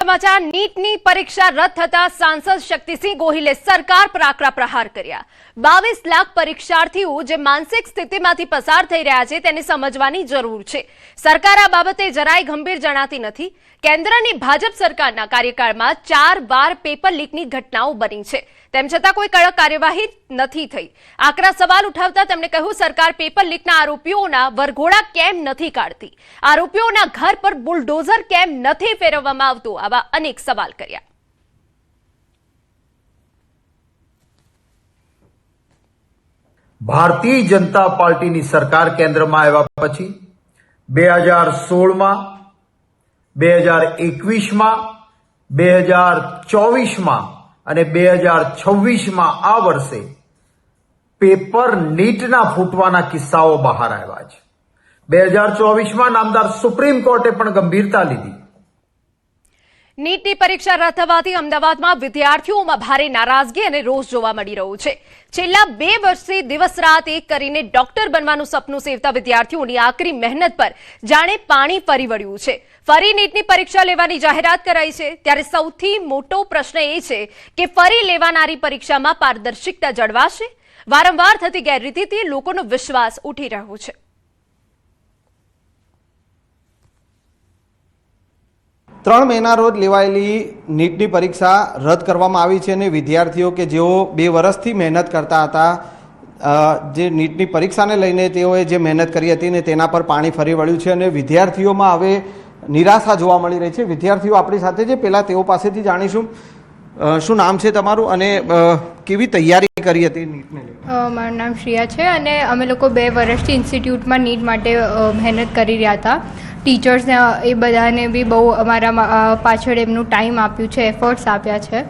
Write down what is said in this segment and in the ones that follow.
समाचार नीटनी परीक्षा रद्द थता सांसद शक्तिसिंह गोहिले सरकार पर आकरा प्रहार कर्या। 22 लाख परीक्षार्थीओ जे मानसिक स्थितिमांथी पसार थई रह्या छे तेने समजवानी जरूर छे। सरकार आ बाबते જરાય ગંભીર જણાતી નથી। કેન્દ્રની ભાજપ સરકારના કાર્યકાળમાં 4 વાર પેપર લીકની ઘટનાઓ બની છે, તેમ છતાં કોઈ કડક કાર્યવાહી નથી થઈ। આકરા સવાલ ઉઠાવતા તેમણે કહ્યું, સરકાર પેપર લીકના આરોપીઓના વરઘોડા કેમ નથી કાઢતી, આરોપીઓના ઘર પર બુલડોઝર કેમ નથી ફેરવવામાં આવતું, આવા અનેક સવાલ કર્યા। भारतीय जनता पार्टी सरकार केंद्र में आव्या पछी 2016 में 2021 में 2024 में અને 2026 में आ वर्षे पेपर नीटना फूटवाना किस्साओ बहार आव्या छे। 2024 में नामदार सुप्रीम कोर्टे पण गंभीरता लीधी। નીટની પરીક્ષા રદ થવાથી અમદાવાદમાં વિદ્યાર્થીઓમાં ભારે નારાજગી અને રોષ જોવા મળી રહ્યો છે। છેલ્લા 2 વર્ષથી દિવસ રાત એક કરીને ડોક્ટર બનવાનું સપનું સેવતા વિદ્યાર્થીઓની આકરી મહેનત પર જાણે પાણી ફરી વળ્યું છે। ફરી નીટની પરીક્ષા લેવાની જાહેરાત કરાઈ છે, ત્યારે સૌથી મોટો પ્રશ્ન એ છે કે ફરી લેવાનારી પરીક્ષામાં પારદર્શિકતા જળવાશે? વારંવાર થતી ગેરરીતિથી લોકોનો વિશ્વાસ ઉઠી રહ્યો છે। ત્રણ મહિના રોજ લેવાયેલી નીટની પરીક્ષા રદ કરવામાં આવી છે અને વિદ્યાર્થીઓ કે જેઓ 2 વર્ષથી મહેનત કરતા હતા, જે નીટની પરીક્ષાને લઈને તેઓએ જે મહેનત કરી હતી ને તેના પર પાણી ફરી વળ્યું છે અને વિદ્યાર્થીઓમાં હવે નિરાશા જોવા મળી રહી છે। વિદ્યાર્થીઓ આપણી સાથે છે, પહેલાં તેઓ પાસેથી જાણીશું શું નામ છે તમારું અને કેવી તૈયારી કરી હતી નીટને? મારું નામ શ્રેયા છે અને અમે લોકો 2 વર્ષથી ઇન્સ્ટિટ્યૂટમાં નીટ માટે મહેનત કરી રહ્યા હતા। ટીચર્સને એ બધાને બી બહુ અમારા પાછળ એમનું ટાઈમ આપ્યું છે, એફર્ટ્સ આપ્યા છે।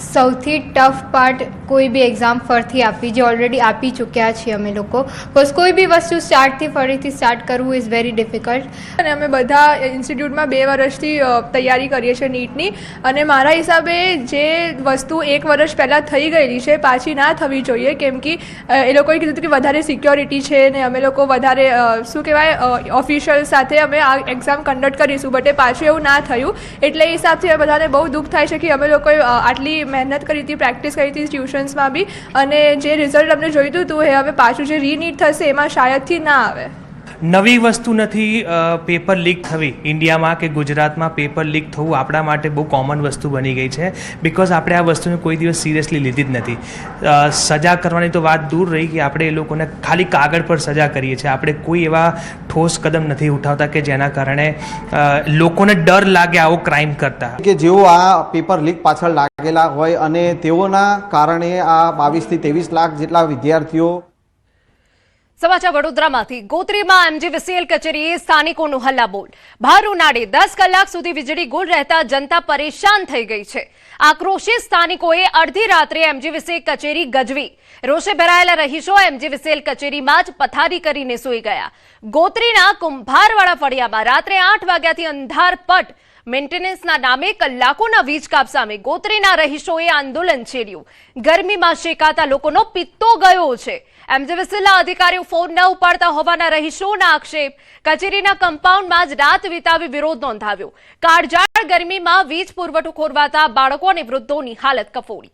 સૌથી ટફ પાર્ટ કોઈ બી એક્ઝામ ફરીથી આપવી, જે ઓલરેડી આપી ચૂક્યા છીએ અમે લોકો, બસ કોઈ બી વસ્તુ સ્ટાર્ટથી ફરીથી સ્ટાર્ટ કરવું ઇઝ વેરી ડિફિકલ્ટ। અને અમે બધા ઇન્સ્ટિટ્યૂટમાં 2 વર્ષથી તૈયારી કરીએ છીએ નીટની, અને મારા હિસાબે જે વસ્તુ 1 વર્ષ પહેલાં થઈ ગયેલી છે પાછી ના થવી જોઈએ, કેમ કે એ લોકોએ કીધું હતું કે વધારે સિક્યોરિટી છે ને અમે લોકો વધારે શું કહેવાય ઓફિશિયલ સાથે અમે આ એક્ઝામ કન્ડક્ટ કરીશું, બટ એ પાછું એવું ના થયું। એટલે એ હિસાબથી બધાને બહુ દુઃખ થાય છે કે અમે લોકોએ આટલી મહેનત કરી હતી, પ્રેક્ટિસ કરી હતી ટ્યુશન્સમાં બી, અને જે રિઝલ્ટ અમને જોઈતું હતું એ હવે પાછું જે રીનીટ થશે એમાં શાયદથી ના આવે। નવી વસ્તુ નથી પેપર લીક થવી। ઇન્ડિયામાં કે ગુજરાતમાં પેપર લીક થવું આપણા માટે બહુ કોમન વસ્તુ બની ગઈ છે, બિકોઝ આપણે આ વસ્તુને કોઈ દિવસ સિરિયસલી લીધી જ નથી। સજા કરવાની તો વાત દૂર રહી કે આપણે એ લોકોને ખાલી કાગળ પર સજા કરીએ છીએ, આપણે કોઈ એવા ઠોસ કદમ નથી ઉઠાવતા કે જેના કારણે લોકોને ડર લાગે આવો ક્રાઇમ કરતા। કે જેઓ આ પેપર લીક પાછળ લાગેલા હોય અને તેઓના કારણે આ 22 થી 23 લાખ જેટલા વિદ્યાર્થીઓ। સમાચાર વડોદરામાંથી ગોત્રીમાં એમજીવીસીએલ કચેરીએ સ્થાનિકોનું હલ્લાબોલ। ભર ઉનાળે 10 કલાક સુધી વીજળી ગુલ રહેતા જનતા પરેશાન થઈ ગઈ છે। આક્રોશિત સ્થાનિકોએ અડધી રાત્રે એમજીવીસીએલ કચેરી ગજવી। રોષે ભરાયેલા રહીશો એમજીવીસીએલ કચેરીમાં જ પથારી કરીને સૂઈ ગયા। ગોત્રીના કુંભારવાડા ફળિયામાં રાત્રે 8 વાગ્યાથી અંધારપટ મેન્ટેનન્સના નામે કલાકોના વીજ કાપ સામે ગોત્રીના રહીશોએ આંદોલન છેડ્યું। ગરમીમાં શેકાતા લોકોનો પિત્તો ગયો છે। એમજીવીસીએલના અધિકારીઓ ફોન ન ઉપાડતા હોવાના રહીશોના આક્ષેપ। કચેરીના કમ્પાઉન્ડમાં જ રાત વિતાવી વિરોધ નોંધાવ્યો। કાળઝાળ ગરમીમાં વીજ પુરવઠો ખોરવાતા બાળકો અને વૃદ્ધોની હાલત કફોડી।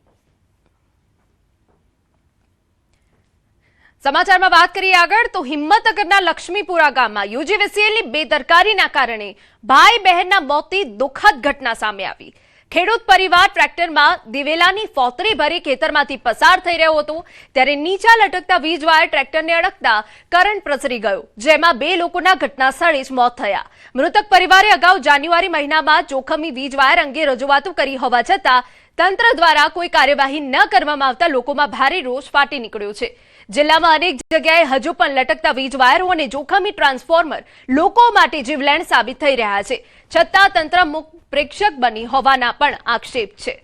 સમાચારમાં વાત કરીએ આગળ તો હિંમતનગરના લક્ષ્મીપુરા ગામમાં યુજીવીસીએલની બેદરકારીના કારણે ભાઈ બહેનના મોતની દુઃખદ ઘટના સામે આવી। ખેડૂત પરિવાર ટ્રેક્ટરમાં દિવેલાની ફોતરી ભરી ખેતરમાંથી પસાર થઈ રહ્યો હતો, ત્યારે નીચા લટકતા વીજ વાયર ટ્રેક્ટરને અડકતા કરંટ પ્રસરી ગયો, જેમાં 2 લોકોના ઘટના સ્થળે જ મોત થયા। મૃતક પરિવારે અગાઉ જાન્યુઆરી મહિનામાં જોખમી વીજ વાયર અંગે રજૂઆતો કરી હોવા છતાં તંત્ર દ્વારા કોઈ કાર્યવાહી ન કરવામાં આવતા લોકોમાં ભારે રોષ ફાટી નીકળ્યો છે। જિલ્લામાં અનેક જગ્યાએ હજુ પણ લટકતા વીજ વાયરો અને જોખમી ટ્રાન્સફોર્મર લોકો માટે જીવલેણ સાબિત થઈ રહ્યા છે, છતાં તંત્ર મુખ પ્રેક્ષક બની હોવાના પણ આક્ષેપ છે।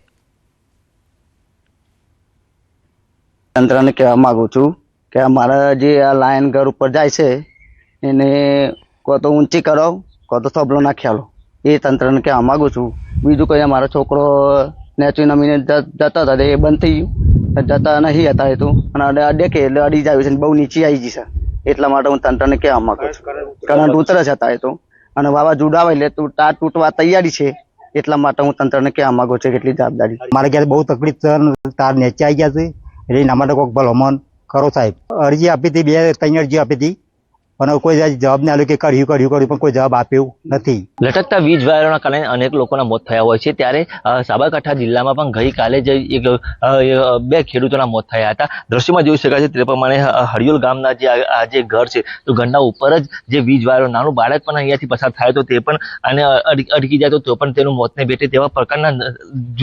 તંત્રને કહેવા માંગુ છું કે અમારા જે આ લાઈન ઘર ઉપર જાય છે એને કો તો ઊંચી કરો, કો તો થોભલો નાખી આલો, એ તંત્રને કહેવા માંગુ છું। બીજું કંઈ અમારો છોકરો નેચું નમીને જતા હતા એ બંધ થઈ ગયું, જતા નહીં હતા એ તો, અને અડે કે એટલે અડી જાય છે, બહુ નીચી આવી જશે, એટલા માટે હું તંત્રને કહેવા માંગુ છું। કરંટ ઉતરે છે હતા એ તો, અને વાવાઝોડું આવે એટલે તૂટવા તૈયારી છે, એટલા માટે હું તંત્રને કહેવા માંગુ છું કે એટલી જવાબદારી મારે ઘરે બહુ તકલીફ છે, તાર નીચે આવી ગયા છે એટલે એના માટે કોઈક ભલામણ કરો સાહેબ. અરજી આપી હતી, 2-3 અરજી આપી હતી, પણ કોઈ જવાબ નહીં આપ્યો કે કર્યું પણ કોઈ જવાબ આપ્યો નથી. લટકતા વીજ વાયરોના કારણે અનેક લોકોના મોત થયા હોય છે. ત્યારે સાબરકાંઠા જિલ્લામાં પણ ગઈકાલે જ બે ખેડૂતોના મોત થયા હતા. દ્રશ્યમાં જોઈ શકાય છે તે પ્રમાણે હરિયોલ ગામના જે ઘર છે તો ઘરના ઉપર જ જે વીજ વાયરો, નાનું બાળક પણ અહીંયાથી પસાર થાય તો તે પણ આને અડકી જાય તો પણ તેનું મોતને ભેટે તેવા પ્રકારના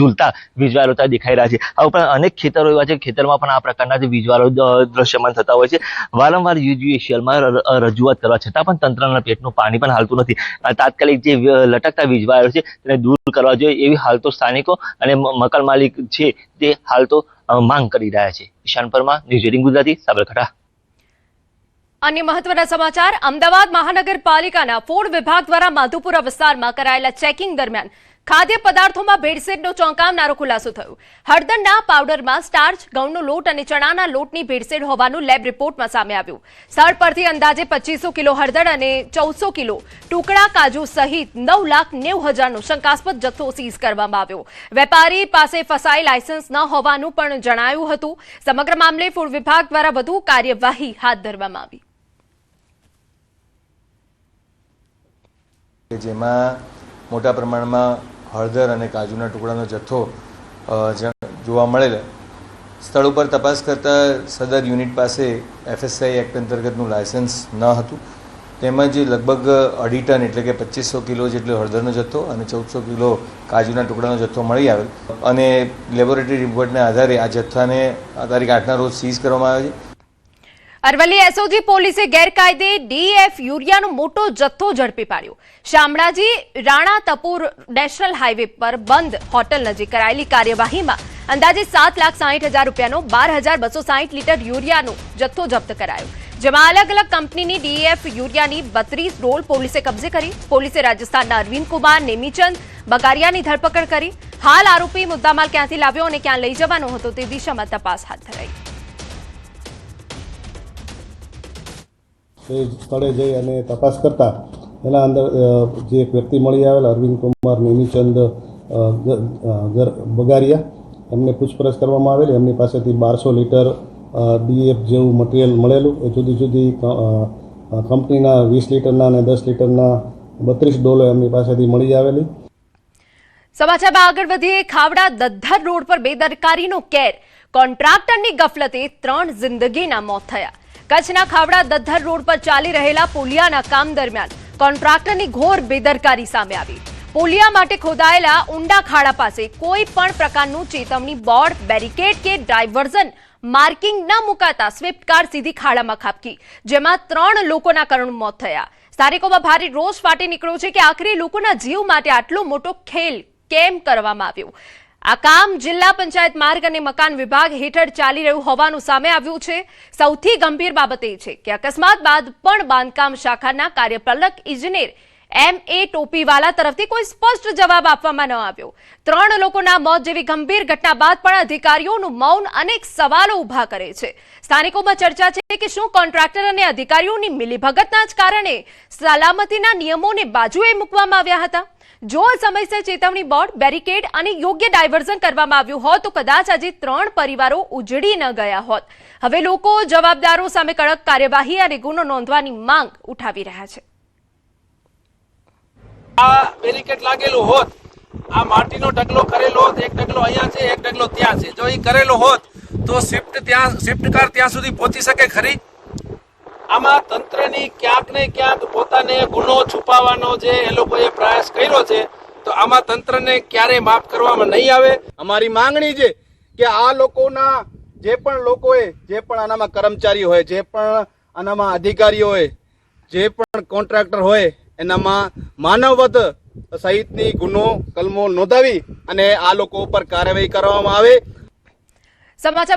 ઝૂલતા વીજ વાયરો ત્યાં દેખાઈ રહ્યા છે. આ ઉપરાંત અનેક ખેતરો એવા છે, ખેતરમાં પણ આ પ્રકારના જે વીજ વાયરો દ્રશ્યમાન થતા હોય છે. વારંવાર UGSCLમાં રજૂઆત કરવા છતાં પણ તંત્રના પેટનું પાણી પણ હાલતું નથી. તાત્કાલિક જે લટકતા વીજ વાયરો છે તેને દૂર કરવા જોઈએ એવી હાલ તો સ્થાનિકો અને મકાન માલિક છે તે હાલ તો માંગ કરી રહ્યા છે. ઈશાન પરમાર, ન્યૂઝ 18 ગુજરાતી, સાબરકાંઠા. અન્ય મહત્વના સમાચાર. અમદાવાદ મહાનગરપાલિકાના ફૂડ વિભાગ દ્વારા માધુપુરા વિસ્તારમાં કરાયેલા ચેકિંગ દરમિયાન ખાદ્ય પદાર્થોમાં ભેળસેળનો ચોંકાવનારો ખુલાસો થયો. હળદરના પાવડરમાં સ્ટાર્ચ, ઘઉંનો લોટ અને ચણાના લોટની ભેળસેળ હોવાનું લેબ રિપોર્ટમાં સામે આવ્યું. સ્થળ પરથી અંદાજે 2500 કિલો હળદર અને 1400 કિલો ટુકડા કાજુ સહિત 9,90,000નો શંકાસ્પદ જથ્થો સીઝ કરવામાં આવ્યો. વેપારી પાસે ફસાઈ લાયસન્સ ન હોવાનું પણ જણાયું હતું. સમગ્ર મામલે ફૂડ વિભાગ દ્વારા વધુ કાર્યવાહી હાથ ધરવામાં આવી. જેમાં મોટા પ્રમાણમાં હળદર અને કાજુના ટુકડાનો જથ્થો જોવા મળેલ. સ્થળ ઉપર તપાસ કરતા સદર યુનિટ પાસે FSI એક્ટ અંતર્ગતનું લાયસન્સ ન હતું. તેમજ લગભગ 2.5 ટન એટલે કે 2500 કિલો જેટલો હળદરનો જથ્થો અને 1400 કિલો કાજુના ટુકડાનો જથ્થો મળી આવેલ અને લેબોરેટરી રિપોર્ટના આધારે આ જથ્થાને તારીખ 8ના રોજ સીઝ કરવામાં આવ્યો છે. અરવલ્લી SOG પોલીસે ગેરકાયદે DF યુરિયાનો મોટો જથ્થો ઝડપી પાડ્યો. શામળાજી રાણા તપોર નેશનલ હાઈવે પર બંધ હોટલ નજીક કરાયેલી કાર્યવાહીમાં અંદાજે 7,60,000 રૂપિયાનો 12,260 લીટર યુરિયાનો જથ્થો જપ્ત કરાયો. જેમાં અલગ અલગ કંપનીની DF યુરિયાની 32 રોલ પોલીસે કબજે કરી. પોલીસે રાજસ્થાનના અરવિંદ કુમાર નેમીચંદ બગારિયાની ધરપકડ કરી. હાલ આરોપી મુદ્દામાલ ક્યાંથી લાવ્યો અને ક્યાં લઈ જવાનો હતો તે દિશામાં તપાસ હાથ ધરાઈ. એ સ્થળે જઈ અને તપાસ કરતા એના અંદર જે એક વ્યક્તિ મળી આવેલા અરવિંદ કુમાર નેમીચંદ બગારિયા, એમને પૂછપરછ કરવામાં આવેલી. એમની પાસેથી 1200 લીટર DF જેવું મટીરિયલ મળેલું. એ જુદી જુદી કંપનીના 20 લીટરના અને 10 લીટરના 32 ડોલો એમની પાસેથી મળી આવેલી. સમાચારમાં આગળ વધીએ. ખાવડા દદ્ધર રોડ પર બેદરકારીનો કેર. કોન્ટ્રાક્ટરની ગફલતે 3 જિંદગીના મોત થયા. કચ્છના ખાવડા દદ્ધર રોડ પર ચાલી રહેલા પોલિયાના કામ દરમિયાન કોન્ટ્રાક્ટરની ઘોર બેદરકારી સામે આવી. પોલિયા માટે ખોદાયેલા ઊંડા ખાડા પાસે કોઈ પણ પ્રકારનું ચેતવણી બોર્ડ, બેરિકેડ કે ડાયવર્ઝન માર્કિંગ ન મુકાતા સ્વિફ્ટ કાર સીધી ખાડામાં ખાબકી, જેમાં 3 લોકોના કરુણ મોત થયા. સ્થાનિકોમાં ભારે રોષ ફાટી નીકળ્યો છે કે આખરે લોકોના જીવ માટે આટલો મોટો ખેલ કેમ કરવામાં આવ્યો. આ કામ જિલ્લા પંચાયત માર્ગ અને મકાન વિભાગ હેઠળ ચાલી રહ્યું હોવાનું સામે આવ્યું છે. સૌથી ગંભીર બાબત એ છે કે અકસ્માત બાદ પણ બાંધકામ શાખાના કાર્યપાલક ઇજનેર MA ટોપીવાલા તરફથી કોઈ સ્પષ્ટ જવાબ આપવામાં ન આવ્યો. 3 લોકોના મોત જેવી ગંભીર ઘટના બાદ પણ અધિકારીઓનું મૌન અનેક સવાલો ઉભા કરે છે. સ્થાનિકોમાં ચર્ચા છે કે શું કોન્ટ્રાક્ટર અને અધિકારીઓની મિલીભગતના જ કારણે સલામતીના નિયમોને બાજુએ મૂકવામાં આવ્યા હતા? જો સમયસર ચેતવણી બોર્ડ, બેરિકેડ અને યોગ્ય ડાયવર્ઝન કરવામાં આવ્યું હોત તો કદાચ આજે 3 પરિવારો ઉજળી ન ગયા હોત. હવે લોકો જવાબદારો સામે કડક કાર્યવાહી અને ગુનો નોંધવાની માંગ ઉઠાવી રહ્યા છે. આ બેરિકેડ લાગેલું હોત, આ માટીનો ઢગલો કરેલો હોત, એક ઢગલો અહીંયા છે, એક ઢગલો ત્યાં છે, જો એ કરેલો હોત તો સ્વિફ્ટ કાર ત્યાં સુધી પહોંચી શકે ખરી? આમાં તંત્રની ક્યાંક ને ક્યાંક પોતાને ગુનો છુપાવવાનો જે એ લોકોએ પ્રયાસ કર્યો છે તો આમાં તંત્રને ક્યારેય માફ કરવામાં નહીં આવે. અમારી માંગણી છે કે આ લોકોના જે પણ લોકોએ, જે પણ આનામાં કર્મચારી હોય, જે પણ આનામાં અધિકારીઓ હોય, જે પણ કોન્ટ્રાક્ટર હોય, એનામાં માનવવધ સહિતની ગુનો કલમો નોંધાવી અને આ લોકો ઉપર કાર્યવાહી કરવામાં આવે. સમાચાર